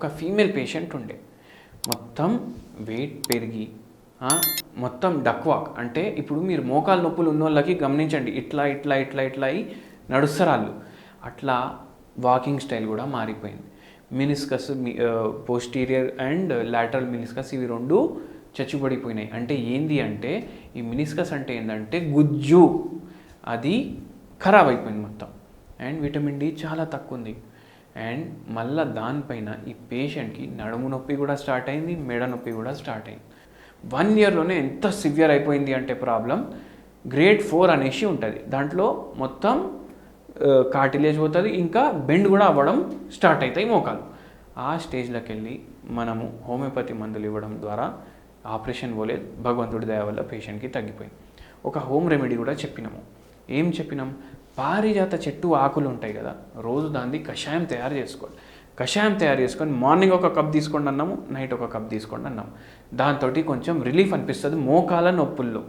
ఒక female patient ఉండే. మొత్తం వెయిట్ పెరిగి మొత్తం డక్ వాక్ అంటే ఇప్పుడు మీరు మోకాలు నొప్పులు ఉన్నోళ్ళకి గమనించండి, ఇట్లా ఇట్లా ఇట్లా ఇట్లా అయి నడుస్తారు వాళ్ళు. అట్లా వాకింగ్ స్టైల్ కూడా మారిపోయింది. Meniscus posterior and lateral meniscus ఇవి రెండు చచ్చుబడిపోయినాయి. అంటే ఏంది అంటే ఈ మినిస్కస్ అంటే ఏంటంటే గుజ్జు, అది ఖరాబ్ అయిపోయింది మొత్తం. అండ్ విటమిన్ డి చాలా తక్కువ ఉంది. అండ్ మళ్ళీ దానిపైన ఈ పేషెంట్కి నడుము నొప్పి కూడా స్టార్ట్ అయింది, మెడ నొప్పి కూడా స్టార్ట్ అయింది. 1 ఇయర్లోనే ఎంత సివియర్ అయిపోయింది అంటే ప్రాబ్లం, గ్రేడ్ 4 అనేసి ఉంటుంది. దాంట్లో మొత్తం కార్టిలేజ్ పోతుంది, ఇంకా బెండ్ కూడా అవ్వడం స్టార్ట్ అవుతాయి మోకాలు. ఆ స్టేజ్లోకి వెళ్ళి మనము హోమియోపతి మందులు ఇవ్వడం ద్వారా ఆపరేషన్ పోలేదు, భగవంతుడి దయ వల్ల పేషెంట్కి తగ్గిపోయింది. ఒక హోమ్ రెమెడీ కూడా చెప్పినాము. ఏం చెప్పినాం? పారిజాత చెట్టు ఆకులు ఉంటాయి కదా, రోజు దాన్ని కషాయం తయారు చేసుకోవాలి. కషాయం తయారు చేసుకొని మార్నింగ్ ఒక కప్ తీసుకోండి అన్నాము, నైట్ ఒక కప్ తీసుకోండి అన్నాము. దాంతో కొంచెం రిలీఫ్ అనిపిస్తుంది మోకాల నొప్పుల్లో.